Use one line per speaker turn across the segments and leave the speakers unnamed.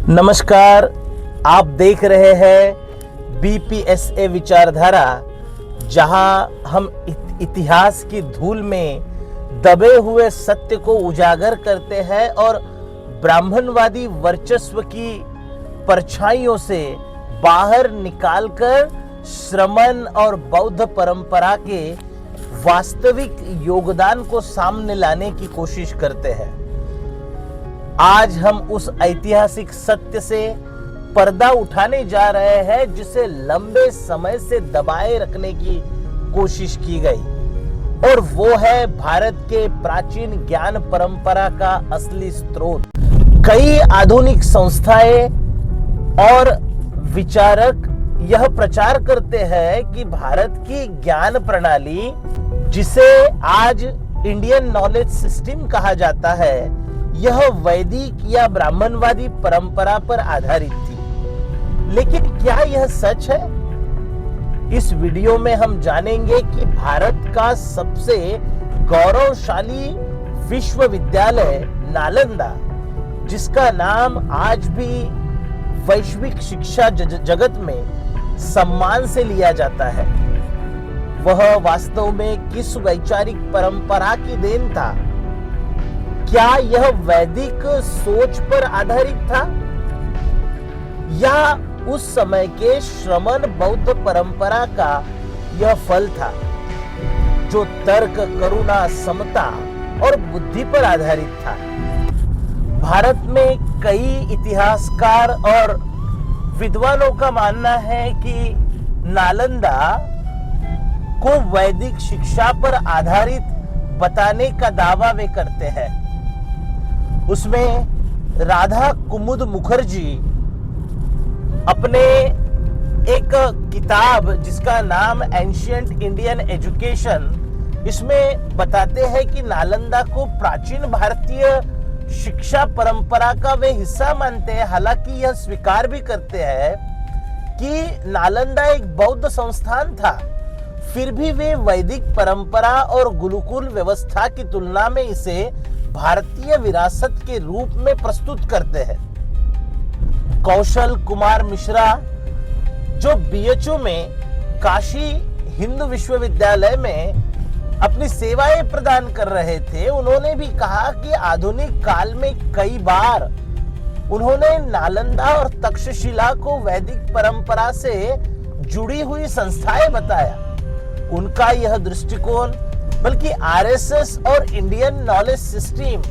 नमस्कार, आप देख रहे हैं बीपीएसए विचारधारा, जहां हम इतिहास की धूल में दबे हुए सत्य को उजागर करते हैं और ब्राह्मणवादी वर्चस्व की परछाइयों से बाहर निकालकर श्रमण और बौद्ध परंपरा के वास्तविक योगदान को सामने लाने की कोशिश करते हैं। आज हम उस ऐतिहासिक सत्य से पर्दा उठाने जा रहे हैं जिसे लंबे समय से दबाए रखने की कोशिश की गई, और वो है भारत के प्राचीन ज्ञान परंपरा का असली स्रोत। कई आधुनिक संस्थाएं और विचारक यह प्रचार करते हैं कि भारत की ज्ञान प्रणाली, जिसे आज इंडियन नॉलेज सिस्टम कहा जाता है, यह वैदिक या ब्राह्मणवादी परंपरा पर आधारित थी। लेकिन क्या यह सच है? इस वीडियो में हम जानेंगे कि भारत का सबसे गौरवशाली विश्वविद्यालय नालंदा, जिसका नाम आज भी वैश्विक शिक्षा जगत में सम्मान से लिया जाता है, वह वास्तव में किस वैचारिक परंपरा की देन था? क्या यह वैदिक सोच पर आधारित था या उस समय के श्रमण बौद्ध परंपरा का यह फल था, जो तर्क, करुणा, समता और बुद्धि पर आधारित था? भारत में कई इतिहासकार और विद्वानों का मानना है कि नालंदा को वैदिक शिक्षा पर आधारित बताने का दावा वे करते हैं। उसमें राधा कुमुद मुखर्जी अपने एक किताब जिसका नाम एंशिएंट इंडियन एजुकेशन, इसमें बताते हैं कि नालंदा को प्राचीन भारतीय शिक्षा परंपरा का वे हिस्सा मानते हैं। हालांकि यह स्वीकार भी करते हैं कि नालंदा एक बौद्ध संस्थान था, फिर भी वे वैदिक परंपरा और गुरुकुल व्यवस्था की तुलना में इसे भारतीय विरासत के रूप में प्रस्तुत करते हैं। कौशल कुमार मिश्रा, जो बीएचयू में काशी हिंदू विश्वविद्यालय में अपनी सेवाएं प्रदान कर रहे थे, उन्होंने भी कहा कि आधुनिक काल में कई बार उन्होंने नालंदा और तक्षशिला को वैदिक परंपरा से जुड़ी हुई संस्थाएं बताया। उनका यह दृष्टिकोण बल्कि आरएसएस और इंडियन नॉलेज सिस्टम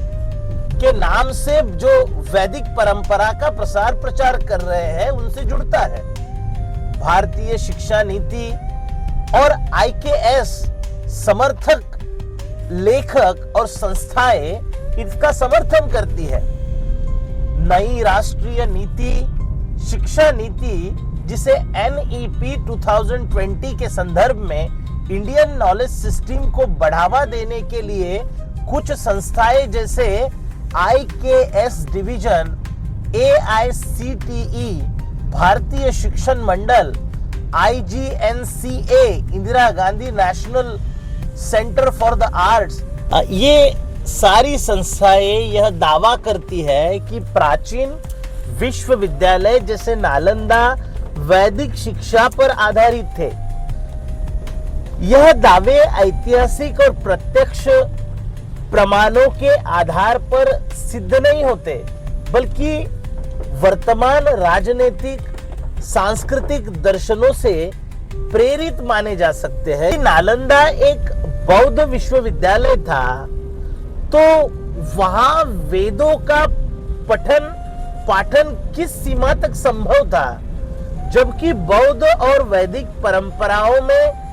के नाम से जो वैदिक परंपरा का प्रसार प्रचार कर रहे हैं, उनसे जुड़ता है। भारतीय शिक्षा नीति और आईकेएस समर्थक लेखक और संस्थाएं इसका समर्थन करती है। नई राष्ट्रीय नीति, शिक्षा नीति, जिसे एनईपी 2020 के संदर्भ में इंडियन नॉलेज सिस्टम को बढ़ावा देने के लिए कुछ संस्थाएं जैसे IKS division, AICTE, Bharatiya Shikshan Mandal, IGNCA, Indira Gandhi National Centre for the Arts, ये सारी संस्थाएं यह दावा करती है कि प्राचीन विश्वविद्यालय जैसे नालंदा वैदिक शिक्षा पर आधारित थे। यह दावे ऐतिहासिक और प्रत्यक्ष प्रमाणों के आधार पर सिद्ध नहीं होते, बल्कि वर्तमान राजनीतिक सांस्कृतिक दर्शनों से प्रेरित माने जा सकते हैं। नालंदा एक बौद्ध विश्वविद्यालय था, तो वहां वेदों का पठन पाठन किस सीमा तक संभव था, जबकि बौद्ध और वैदिक परंपराओं में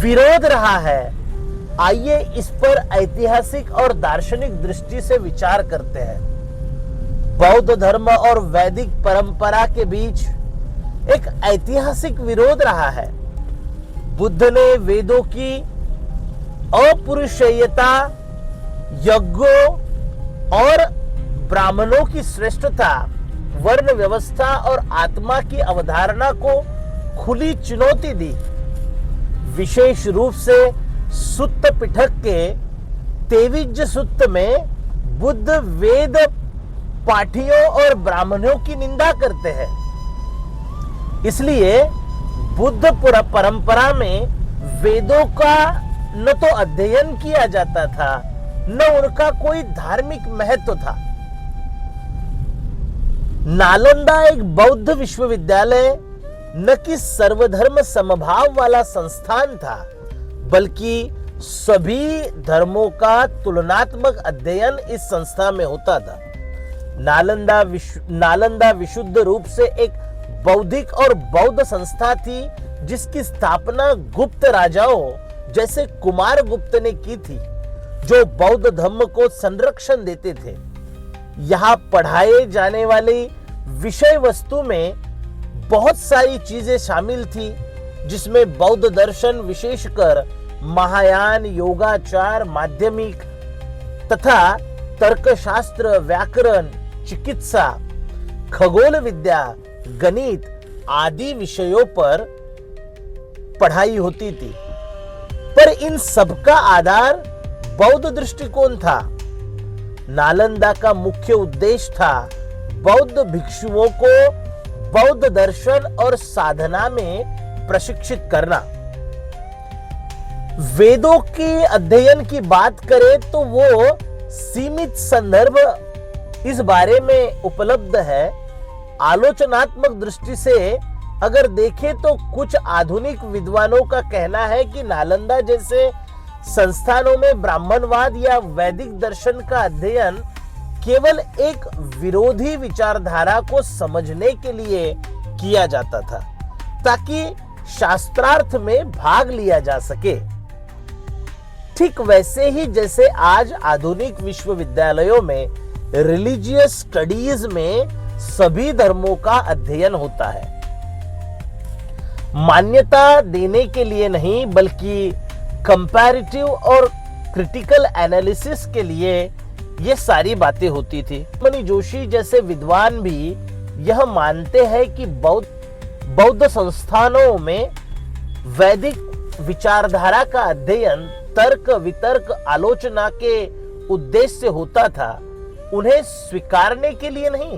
विरोध रहा है? आइए इस पर ऐतिहासिक और दार्शनिक दृष्टि से विचार करते हैं। बौद्ध धर्म और वैदिक परंपरा के बीच एक ऐतिहासिक विरोध रहा है। बुद्ध ने वेदों की अपौरुषेयता, यज्ञों और ब्राह्मणों की श्रेष्ठता, वर्ण व्यवस्था और आत्मा की अवधारणा को खुली चुनौती दी। विशेष रूप से सुत्त पिटक के तेविज्ज सुत्त में बुद्ध वेद पाठियों और ब्राह्मणों की निंदा करते हैं। इसलिए बुद्ध परंपरा में वेदों का न तो अध्ययन किया जाता था, न उनका कोई धार्मिक महत्व था। नालंदा एक बौद्ध विश्वविद्यालय न कि सर्वधर्म समभाव वाला संस्थान था, बल्कि सभी धर्मों का तुलनात्मक अध्ययन इस संस्था में होता था। नालंदा विशुद्ध रूप से एक बौद्धिक और बौद्ध संस्था थी, जिसकी स्थापना गुप्त राजाओं जैसे कुमार गुप्त ने की थी, जो बौद्ध धर्म को संरक्षण देते थे। यहाँ पढ़ाए जाने वाली विषय वस्तु में बहुत सारी चीजें शामिल थी, जिसमें बौद्ध दर्शन, विशेषकर महायान, योगाचार, माध्यमिक तथा तर्कशास्त्र, व्याकरण, चिकित्सा, खगोल विद्या, गणित आदि विषयों पर पढ़ाई होती थी। पर इन सबका आधार बौद्ध दृष्टिकोण था। नालंदा का मुख्य उद्देश्य था बौद्ध भिक्षुओं को बौद्ध दर्शन और साधना में प्रशिक्षित करना। वेदों के अध्ययन की बात करें तो वो सीमित संदर्भ इस बारे में उपलब्ध है। आलोचनात्मक दृष्टि से अगर देखें तो कुछ आधुनिक विद्वानों का कहना है कि नालंदा जैसे संस्थानों में ब्राह्मणवाद या वैदिक दर्शन का अध्ययन केवल एक विरोधी विचारधारा को समझने के लिए किया जाता था, ताकि शास्त्रार्थ में भाग लिया जा सके। ठीक वैसे ही जैसे आज आधुनिक विश्वविद्यालयों में रिलीजियस स्टडीज में सभी धर्मों का अध्ययन होता है, मान्यता देने के लिए नहीं बल्कि कंपैरेटिव और क्रिटिकल एनालिसिस के लिए ये सारी बातें होती थी। मनी जोशी जैसे विद्वान भी यह मानते हैं कि बौद्ध संस्थानों में वैदिक विचारधारा का अध्ययन तर्क वितर्क आलोचना के उद्देश्य से होता था, उन्हें स्वीकारने के लिए नहीं।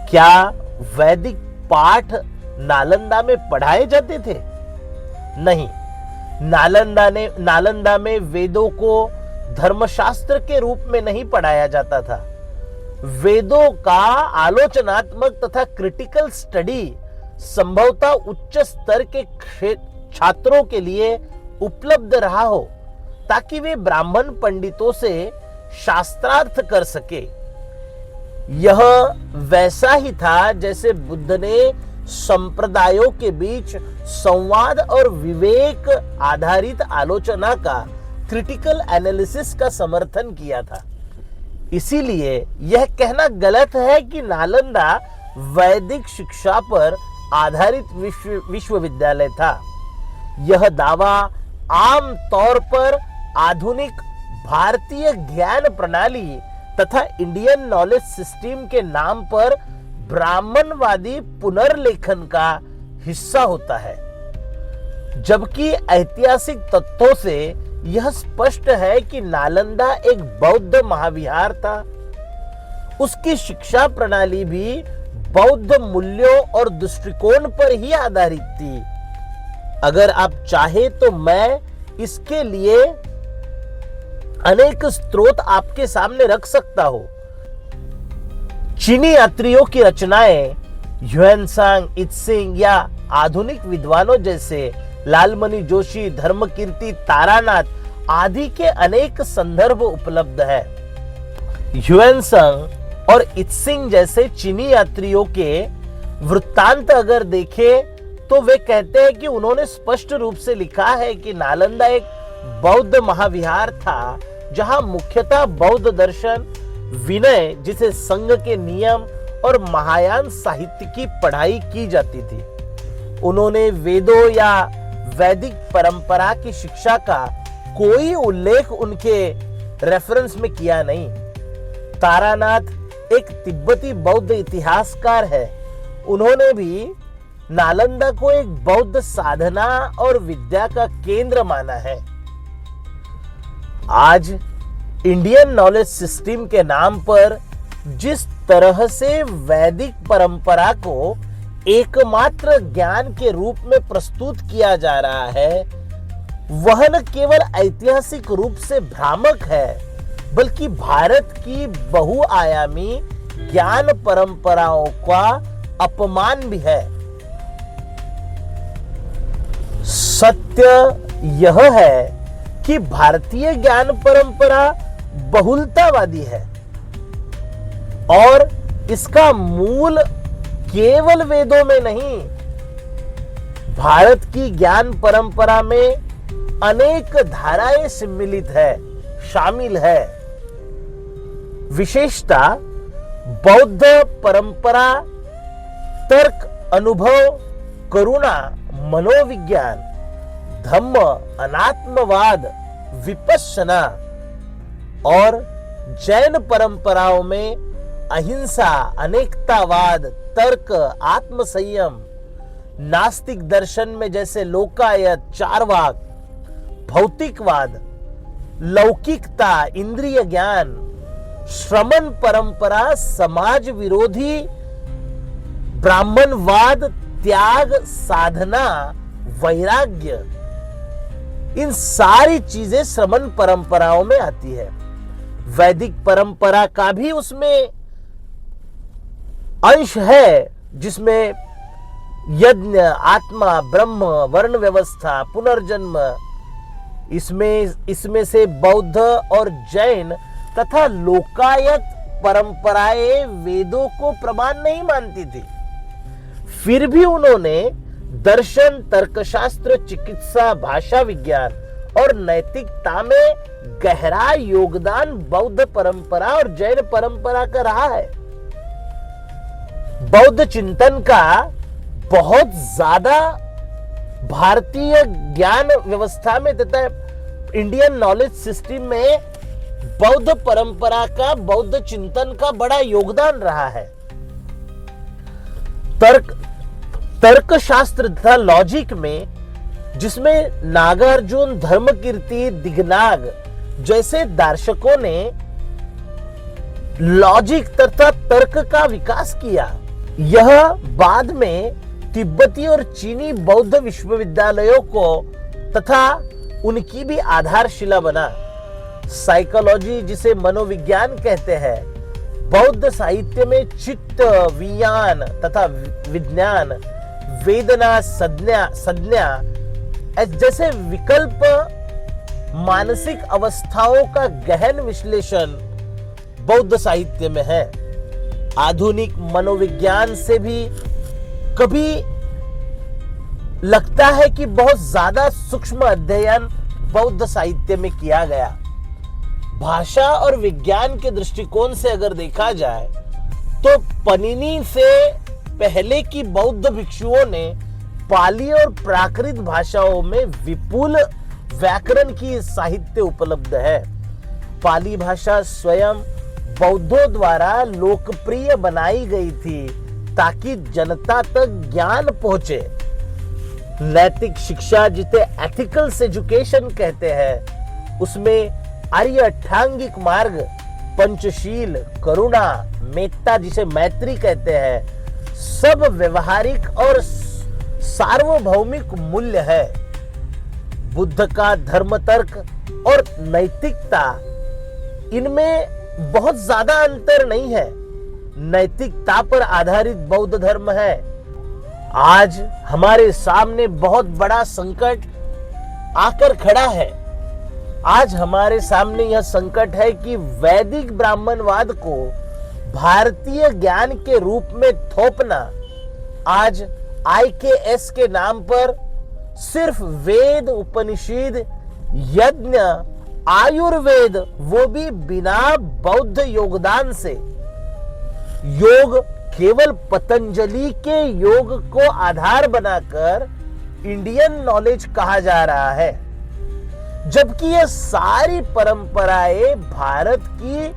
क्या वैदिक पाठ नालंदा में पढ़ाए जाते थे? नहीं। नालंदा में वेदों को धर्मशास्त्र के रूप में नहीं पढ़ाया जाता था। वेदों का आलोचनात्मक तथा क्रिटिकल स्टडी संभवतः उच्च स्तर के छात्रों के लिए उपलब्ध रहा हो, ताकि वे ब्राह्मण पंडितों से शास्त्रार्थ कर सके। यह वैसा ही था जैसे बुद्ध ने संप्रदायों के बीच संवाद और विवेक आधारित आलोचना का, क्रिटिकल एनालिसिस का समर्थन किया था। इसीलिए यह कहना गलत है कि नालंदा वैदिक शिक्षा पर आधारित विश्वविद्यालय था। यह दावा आम तौर पर आधुनिक भारतीय ज्ञान प्रणाली तथा इंडियन नॉलेज सिस्टम के नाम पर ब्राह्मणवादी पुनर्लेखन का हिस्सा होता है, जबकि ऐतिहासिक तथ्यों से यह स्पष्ट है कि नालंदा एक बौद्ध महाविहार था। उसकी शिक्षा प्रणाली भी बौद्ध मूल्यों और दृष्टिकोण पर ही आधारित थी। अगर आप चाहे तो मैं इसके लिए अनेक स्रोत आपके सामने रख सकता हूं। चीनी यात्रियों की रचनाएं ह्वेनसांग, इत्सिंग या आधुनिक विद्वानों जैसे लालमणि जोशी, धर्मकीर्ति, तारानाथ आदि के अनेक संदर्भ उपलब्ध है। ह्वेनसांग और इत्सिंग जैसे चीनी यात्रियों के वृत्तांत अगर देखें तो वे कहते हैं कि उन्होंने स्पष्ट रूप से लिखा है कि नालंदा एक बौद्ध महाविहार था, जहां मुख्यतः बौद्ध दर्शन, विनय जिसे संघ के नियम और महायान साहित्य की पढ़ाई की जाती थी। उन्होंने वेदों या वैदिक परंपरा की शिक्षा का कोई उल्लेख उनके रेफरेंस में किया नहीं। तारानाथ एक तिब्बती बौद्ध इतिहासकार है। उन्होंने भी नालंदा को एक बौद्ध साधना और विद्या का केंद्र माना है। आज इंडियन नॉलेज सिस्टम के नाम पर जिस तरह से वैदिक परंपरा को एकमात्र ज्ञान के रूप में प्रस्तुत किया जा रहा है, वह न केवल ऐतिहासिक रूप से भ्रामक है, बल्कि भारत की बहुआयामी ज्ञान परंपराओं का अपमान भी है। सत्य यह है कि भारतीय ज्ञान परंपरा बहुलतावादी है और इसका मूल केवल वेदों में नहीं, भारत की ज्ञान परंपरा में अनेक धाराएं सम्मिलित है, शामिल है। विशेषता बौद्ध परंपरा तर्क, अनुभव, करुणा, मनोविज्ञान, धम्म, अनात्मवाद, विपश्यना और जैन परंपराओं में अहिंसा, अनेकतावाद, तर्क, आत्मसंयम, नास्तिक दर्शन में जैसे लोकायत, चारवाक, भौतिकवाद, लौकिकता, इंद्रिय ज्ञान, श्रमण परंपरा, समाज विरोधी ब्राह्मणवाद, त्याग, साधना, वैराग्य, इन सारी चीजें श्रमण परंपराओं में आती है। वैदिक परंपरा का भी उसमें अंश है, जिसमें यज्ञ, आत्मा, ब्रह्म, वर्ण व्यवस्था, पुनर्जन्म, इसमें से बौद्ध और जैन तथा लोकायत परंपराएं वेदों को प्रमाण नहीं मानती थी। फिर भी उन्होंने दर्शन, तर्कशास्त्र, चिकित्सा, भाषा विज्ञान और नैतिकता में गहरा योगदान बौद्ध परंपरा और जैन परंपरा का रहा है। बौद्ध चिंतन का बहुत ज्यादा भारतीय ज्ञान व्यवस्था में तथा इंडियन नॉलेज सिस्टम में बौद्ध परंपरा का, बौद्ध चिंतन का बड़ा योगदान रहा है। तर्कशास्त्र तथा लॉजिक में, जिसमें नागार्जुन, धर्मकीर्ति, दिग्नाग जैसे दार्शकों ने लॉजिक तथा तर्क का विकास किया, यह बाद में तिब्बती और चीनी बौद्ध विश्वविद्यालयों को तथा उनकी भी आधारशिला बना। साइकोलॉजी, जिसे मनोविज्ञान कहते हैं, बौद्ध साहित्य में चित्त, विज्ञान तथा विज्ञान, वेदना, संज्ञा जैसे विकल्प, मानसिक अवस्थाओं का गहन विश्लेषण बौद्ध साहित्य में है। आधुनिक मनोविज्ञान से भी कभी लगता है कि बहुत ज्यादा सूक्ष्म अध्ययन बौद्ध साहित्य में किया गया। भाषा और विज्ञान के दृष्टिकोण से अगर देखा जाए तो पनिनी से पहले की बौद्ध भिक्षुओं ने पाली और प्राकृत भाषाओं में विपुल व्याकरण की साहित्य उपलब्ध है। पाली भाषा स्वयं बौद्धों द्वारा लोकप्रिय बनाई गई थी ताकि जनता तक ज्ञान पहुंचे। नैतिक शिक्षा, जिसे एथिकल्स एजुकेशन कहते हैं, उसमें आर्य अष्टांगिक मार्ग, पंचशील, करुणा, मेत्ता जिसे मैत्री कहते हैं, सब व्यवहारिक और सार्वभौमिक मूल्य है। बुद्ध का धर्म, तर्क और नैतिकता, इनमें बहुत ज्यादा अंतर नहीं है। नैतिकता पर आधारित बौद्ध धर्म है। आज हमारे सामने बहुत बड़ा संकट आकर खड़ा है। आज हमारे सामने यह संकट है कि वैदिक ब्राह्मणवाद को भारतीय ज्ञान के रूप में थोपना, आज IKS के नाम पर सिर्फ वेद, उपनिषद, यज्ञ, आयुर्वेद, वो भी बिना बौद्ध योगदान से, योग केवल पतंजलि के योग को आधार बनाकर इंडियन नॉलेज कहा जा रहा है, जबकि ये सारी परंपराएं भारत की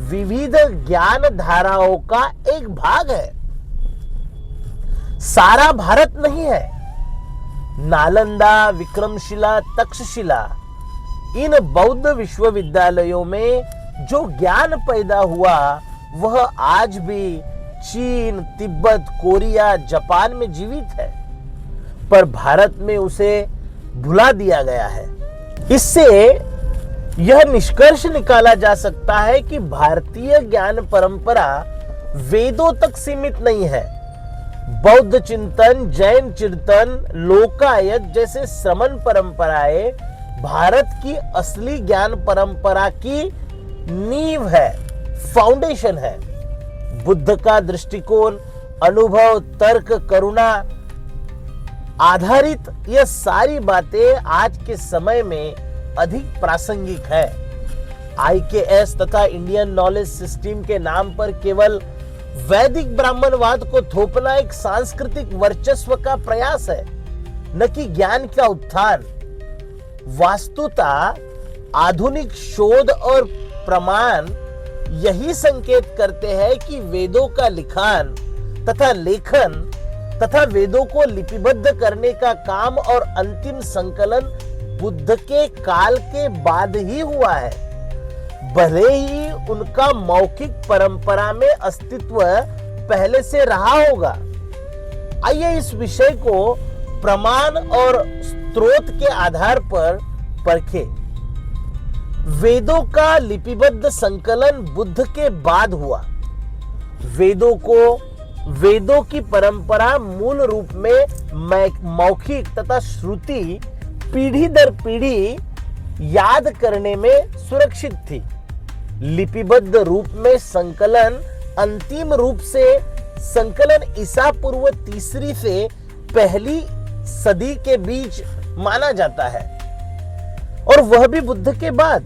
विविध ज्ञान धाराओं का एक भाग है, सारा भारत नहीं है। नालंदा, विक्रमशिला, तक्षशिला, इन बौद्ध विश्वविद्यालयों में जो ज्ञान पैदा हुआ वह आज भी चीन, तिब्बत, कोरिया, जापान में जीवित है, पर भारत में उसे भुला दिया गया है। इससे यह निष्कर्ष निकाला जा सकता है कि भारतीय ज्ञान परंपरा वेदों तक सीमित नहीं है। बौद्ध चिंतन, जैन चिंतन, लोकायत जैसे श्रमण परंपराएं भारत की असली ज्ञान परंपरा की नींव है, फाउंडेशन है। बुद्ध का दृष्टिकोण अनुभव, तर्क, करुणा आधारित यह सारी बातें आज के समय में अधिक प्रासंगिक है। IKS तथा इंडियन नॉलेज सिस्टम के नाम पर केवल वैदिक ब्राह्मणवाद को थोपना एक सांस्कृतिक वर्चस्व का प्रयास है, न कि ज्ञान का उत्थान। वास्तुतः आधुनिक शोध और प्रमाण यही संकेत करते हैं कि वेदों का लिखान तथा लेखन तथा वेदों को लिपिबद्ध करने का काम और अंतिम संकलन बुद्ध के काल के बाद ही हुआ है, भले ही उनका मौखिक परंपरा में अस्तित्व पहले से रहा होगा। आइए इस विषय को प्रमाण और स्रोत के आधार पर परखें। वेदों का लिपिबद्ध संकलन बुद्ध के बाद हुआ। वेदों की परंपरा मूल रूप में मौखिक तथा श्रुति पीढ़ी दर पीढ़ी याद करने में सुरक्षित थी। लिपिबद्ध रूप में संकलन अंतिम रूप से संकलन ईसा पूर्व 3री से 1ली सदी के बीच माना जाता है, और वह भी बुद्ध के बाद।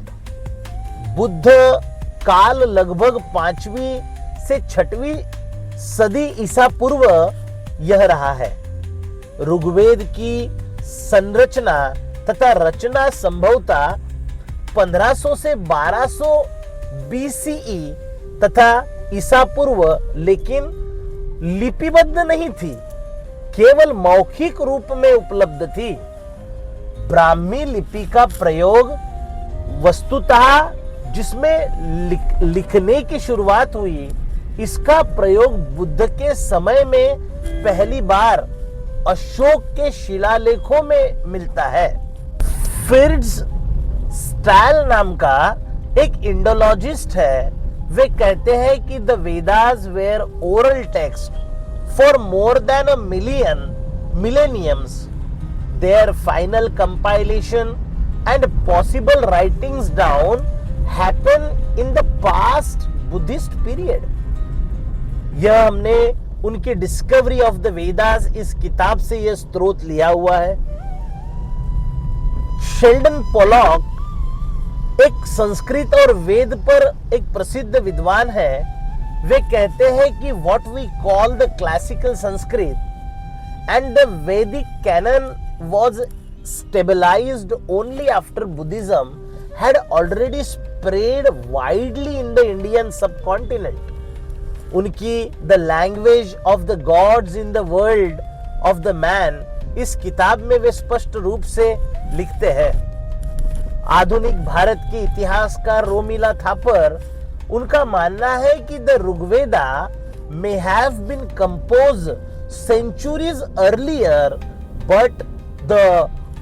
बुद्ध काल लगभग 5वीं से 6वीं सदी ईसा पूर्व यह रहा है। ऋग्वेद की संरचना तथा रचना संभवतः 1500 से 1200 BCE तथा ईसा पूर्व, लेकिन लिपिबद्ध नहीं थी, केवल मौखिक रूप में उपलब्ध थी। ब्राह्मी लिपि का प्रयोग वस्तुतः जिसमें लिखने की शुरुआत हुई, इसका प्रयोग बुद्ध के समय में पहली बार अशोक के शिलालेखों में मिलता है। फिट्ज स्टाइल नाम का एक इंडोलॉजिस्ट है। वे कहते हैं कि the Vedas were oral text for more than a millenniums. Their final compilation and possible writings down happen in the past Buddhist period. यह हमने उनकी डिस्कवरी ऑफ द वेदास इस किताब से यह स्रोत लिया हुआ है। शेल्डन पोलॉक एक संस्कृत और वेद पर एक प्रसिद्ध विद्वान है। वे कहते हैं कि what we call the classical Sanskrit and the Vedic canon was stabilised only after Buddhism had already spread widely in the Indian subcontinent. उनकी The Language of the Gods in the World of the Man इस किताब में वे स्पष्ट रूप से लिखते हैं। आधुनिक भारत के इतिहासकार रोमिला थापर, उनका मानना है कि the Rigveda may have been composed centuries earlier, but the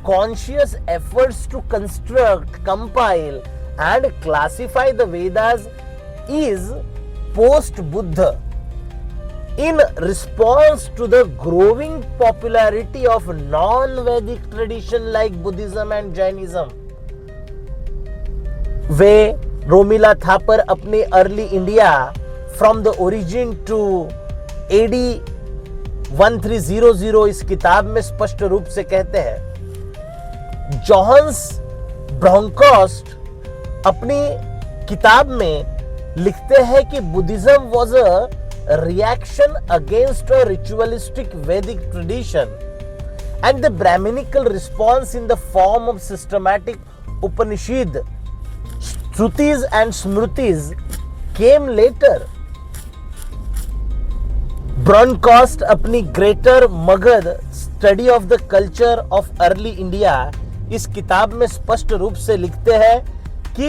conscious efforts to construct, compile and classify the Vedas is post-Buddha in response to the growing popularity of non-Vedic tradition like Buddhism and Jainism. वे रोमिला थापर अपने early India from the origin to AD 1300 इस किताब में स्पष्ट रूप से कहते हैं। जोहान्स ब्रॉन्कोस्ट अपनी किताब में लिखते हैं कि Buddhism was a reaction against a ritualistic Vedic tradition and the Brahmanical response in the form of systematic Upanishad shrutis and smritis came later. Bronkhorst अपनी Greater Magadha study of the culture of early India इस किताब में स्पष्ट रूप से लिखते हैं कि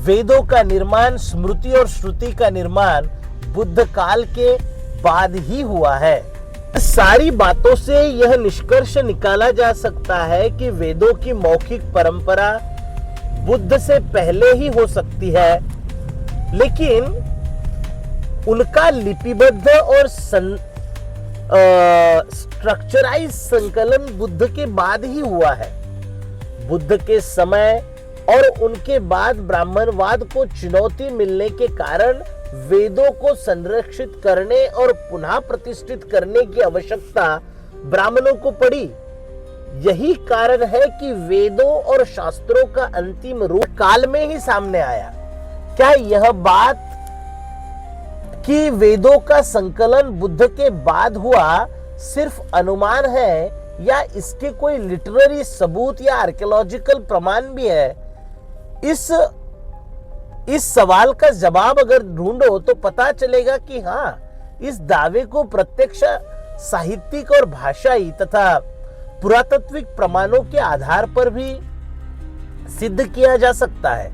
वेदों का निर्माण, स्मृति और श्रुति का निर्माण बुद्ध काल के बाद ही हुआ है। सारी बातों से यह निष्कर्ष निकाला जा सकता है कि वेदों की मौखिक परंपरा बुद्ध से पहले ही हो सकती है, लेकिन उनका लिपिबद्ध और स्ट्रक्चराइज संकलन बुद्ध के बाद ही हुआ है। बुद्ध के समय और उनके बाद ब्राह्मणवाद को चुनौती मिलने के कारण वेदों को संरक्षित करने और पुनः प्रतिष्ठित करने की आवश्यकता ब्राह्मणों को पड़ी। यही कारण है कि वेदों और शास्त्रों का अंतिम रूप काल में ही सामने आया। क्या यह बात कि वेदों का संकलन बुद्ध के बाद हुआ सिर्फ अनुमान है या इसके कोई लिटरेरी सबूत या आर्कियोलॉजिकल प्रमाण भी है? इस सवाल का जवाब अगर ढूंढो तो पता चलेगा कि हाँ, इस दावे को प्रत्यक्ष साहित्यिक और भाषाई तथा पुरातात्विक प्रमाणों के आधार पर भी सिद्ध किया जा सकता है।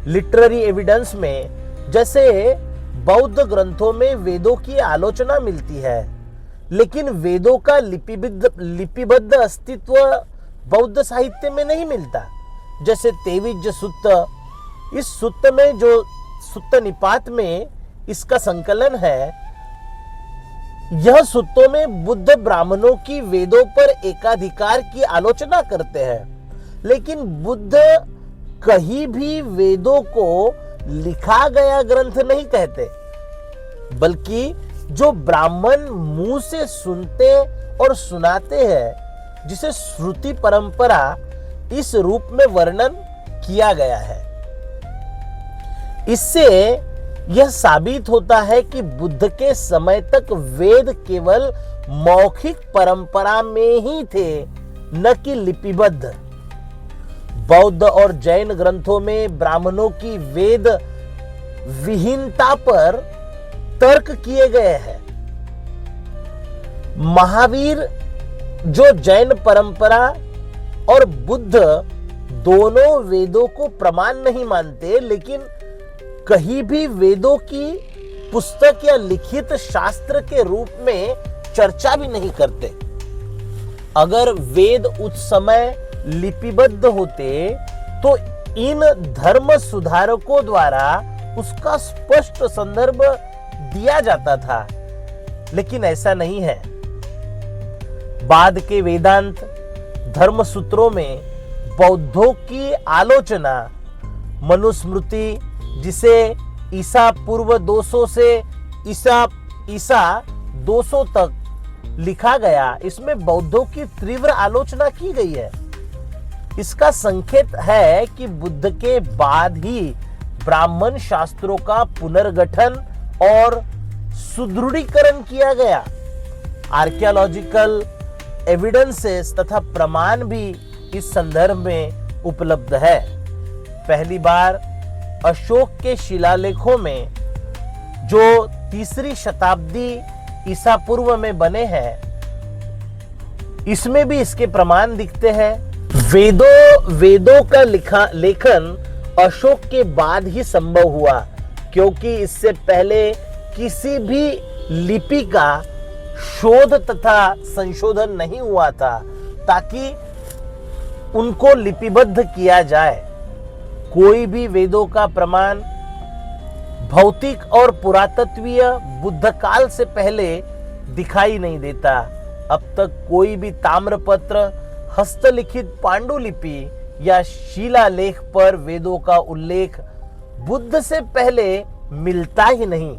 लिटरेरी एविडेंस में जैसे बौद्ध ग्रंथों में वेदों की आलोचना मिलती है, लेकिन वेदों का लिपिबद्ध अस्तित्व बौद्ध साहित्य में नहीं मिलता। जैसे तेविज्ज सुत्त, इस सुत्त में जो सुत्त निपात में इसका संकलन है, यह सुत्तों में बुद्ध ब्राह्मणों की वेदों पर एकाधिकार की आलोचना करते हैं, लेकिन बुद्ध कहीं भी वेदों को लिखा गया ग्रंथ नहीं कहते, बल्कि जो ब्राह्मण मुंह से सुनते और सुनाते हैं, जिसे श्रुति परंपरा इस रूप में वर्णन किया गया है। इससे यह साबित होता है कि बुद्ध के समय तक वेद केवल मौखिक परंपरा में ही थे, न कि लिपिबद्ध। बौद्ध और जैन ग्रंथों में ब्राह्मणों की वेद विहीनता पर तर्क किए गए हैं। महावीर जो जैन परंपरा और बुद्ध दोनों वेदों को प्रमाण नहीं मानते, लेकिन कहीं भी वेदों की पुस्तक या लिखित शास्त्र के रूप में चर्चा भी नहीं करते। अगर वेद उस समय लिपिबद्ध होते तो इन धर्म सुधारकों द्वारा उसका स्पष्ट संदर्भ दिया जाता था, लेकिन ऐसा नहीं है। बाद के वेदांत धर्म सूत्रों में बौद्धों की आलोचना मनुस्मृति, जिसे ईसा पूर्व 200 से ईसा 200 तक लिखा गया, इसमें बौद्धों की तीव्र आलोचना की गई है। इसका संकेत है कि बुद्ध के बाद ही ब्राह्मण शास्त्रों का पुनर्गठन और सुदृढ़ीकरण किया गया। आर्कियोलॉजिकल एविडेंसेस तथा प्रमाण भी इस संदर्भ में उपलब्ध है। पहली बार अशोक के शिलालेखों में, जो 3री शताब्दी ईसा पूर्व में बने हैं, इसमें भी इसके प्रमाण दिखते हैं। वेदों का लेखन अशोक के बाद ही संभव हुआ, क्योंकि इससे पहले किसी भी लिपि का शोध तथा संशोधन नहीं हुआ था ताकि उनको लिपिबद्ध किया जाए। कोई भी वेदों का प्रमाण भौतिक और पुरातत्वीय बुद्ध काल से पहले दिखाई नहीं देता। अब तक कोई भी ताम्रपत्र, हस्तलिखित पांडुलिपि या शिलालेख पर वेदों का उल्लेख बुद्ध से पहले मिलता ही नहीं।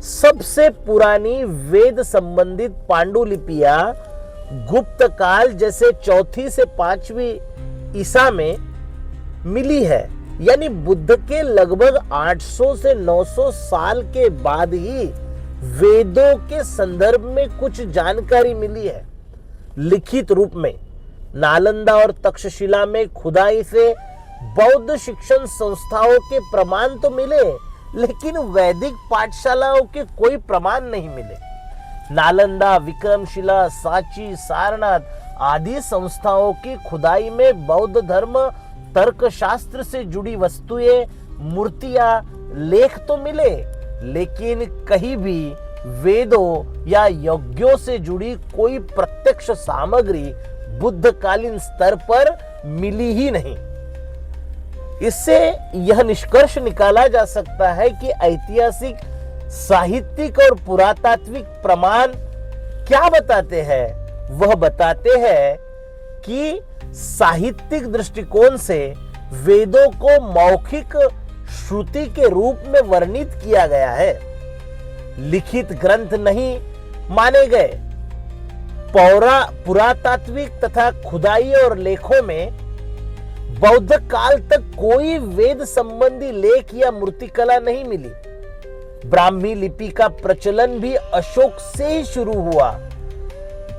सबसे पुरानी वेद संबंधित पांडुलिपियां गुप्त काल जैसे 4वीं से 5वीं ईसा में मिली है, यानी बुद्ध के लगभग 800 से 900 साल के बाद ही वेदों के संदर्भ में कुछ जानकारी मिली है लिखित रूप में। नालंदा और तक्षशिला में खुदाई से बौद्ध शिक्षण संस्थाओं के प्रमाण तो मिले, लेकिन वैदिक पाठशालाओं के कोई प्रमाण नहीं मिले। नालंदा, विक्रमशिला, सांची, सारनाथ आदि संस्थाओं की खुदाई में बौद्ध धर्म तर्कशास्त्र से जुड़ी वस्तुएं, मूर्तियां, लेख तो मिले, लेकिन कहीं भी वेदों या यज्ञों से जुड़ी कोई प्रत्यक्ष सामग्री बुद्धकालीन स्तर पर मिली ही नहीं। इससे यह निष्कर्ष निकाला जा सकता है कि ऐतिहासिक, साहित्यिक और पुरातात्विक प्रमाण क्या बताते हैं? वह बताते हैं कि साहित्यिक दृष्टिकोण से वेदों को मौखिक श्रुति के रूप में वर्णित किया गया है, लिखित ग्रंथ नहीं माने गए। पुरातात्विक तथा खुदाई और लेखों में बौद्ध काल तक कोई वेद संबंधी लेख या मूर्तिकला नहीं मिली। ब्राह्मी लिपि का प्रचलन भी अशोक से ही शुरू हुआ।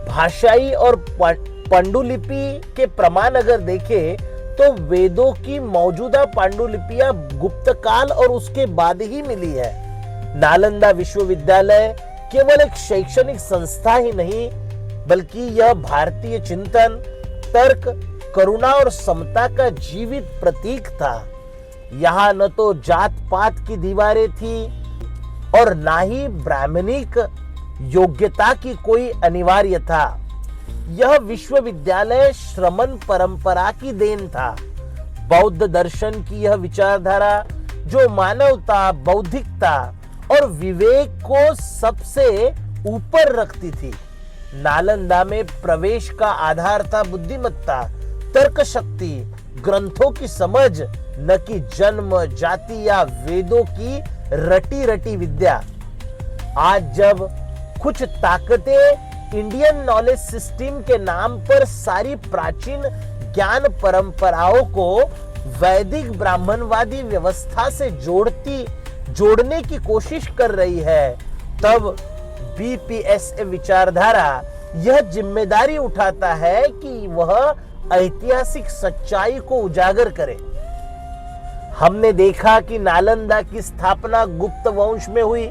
भाषाई और पांडुलिपि के प्रमाण अगर देखें तो वेदों की मौजूदा पांडुलिपियां गुप्त काल और उसके बाद ही मिली है। नालंदा विश्वविद्यालय केवल एक शैक्षणिक संस्था ही नहीं, बल्कि यह भारतीय चिंतन, तर्क, करुणा और समता का जीवित प्रतीक था। यहाँ न तो जात पात की दीवारें थी और ना ही ब्राह्मणिक योग्यता की कोई अनिवार्य था। यह विश्वविद्यालय श्रमण परंपरा की देन था। बौद्ध दर्शन की यह विचारधारा जो मानवता, बौद्धिकता और विवेक को सबसे ऊपर रखती थी। नालंदा में प्रवेश का आधार था बुद्धिमत्ता, तर्क शक्ति, ग्रंथों की समझ, न कि जन्म, जाति या वेदों की रटी रटी विद्या। आज जब कुछ ताकतें इंडियन नॉलेज सिस्टम के नाम पर सारी प्राचीन ज्ञान परंपराओं को वैदिक ब्राह्मणवादी व्यवस्था से जोड़ने की कोशिश कर रही है, तब बीपीएसए विचारधारा यह जिम्मेदारी उठाता है कि वह ऐतिहासिक सच्चाई को उजागर करे। हमने देखा कि नालंदा की स्थापना गुप्त वंश में हुई,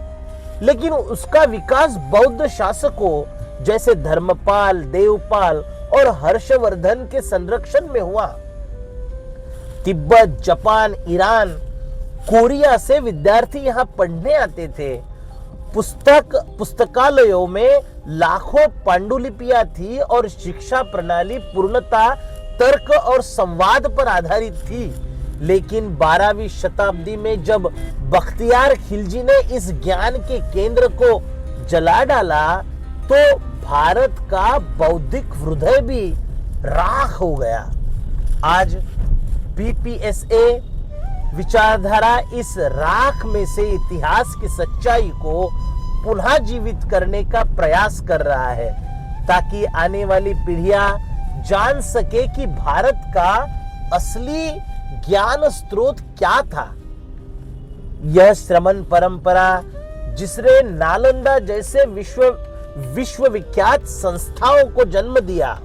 लेकिन उसका विकास बौद्ध शासकों जैसे धर्मपाल, देवपाल और हर्षवर्धन के संरक्षण में हुआ। तिब्बत, जापान, ईरान, कोरिया से विद्यार्थी यहाँ पढ़ने आते थे। पुस्तकालयों में लाखों पांडुलिपियां थी और शिक्षा प्रणाली पूर्णतः तर्क और संवाद पर आधारित थी। लेकिन 12वीं शताब्दी में जब बख्तियार खिलजी ने इस ज्ञान के केंद्र को जला डाला, तो भारत का बौद्धिक हृदय भी राख हो गया। आज बीपीएसए विचारधारा इस राख में से इतिहास की सच्चाई को पुनः जीवित करने का प्रयास कर रहा है, ताकि आने वाली पीढ़ियां जान सके कि भारत का असली ज्ञान स्रोत क्या था। यह श्रमण परंपरा जिसने नालंदा जैसे विश्वविख्यात संस्थाओं को जन्म दिया,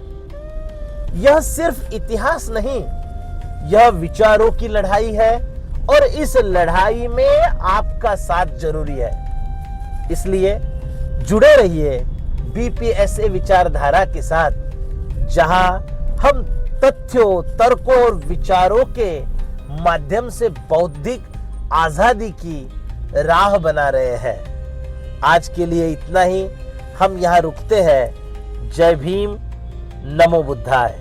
यह सिर्फ इतिहास नहीं, यह विचारों की लड़ाई है और इस लड़ाई में आपका साथ जरूरी है। इसलिए जुड़े रहिए बीपीएसए विचारधारा के साथ, जहां हम तथ्यों, तर्कों और विचारों के माध्यम से बौद्धिक आजादी की राह बना रहे हैं। आज के लिए इतना ही, हम यहाँ रुकते हैं। जय भीम, नमो बुद्धाय।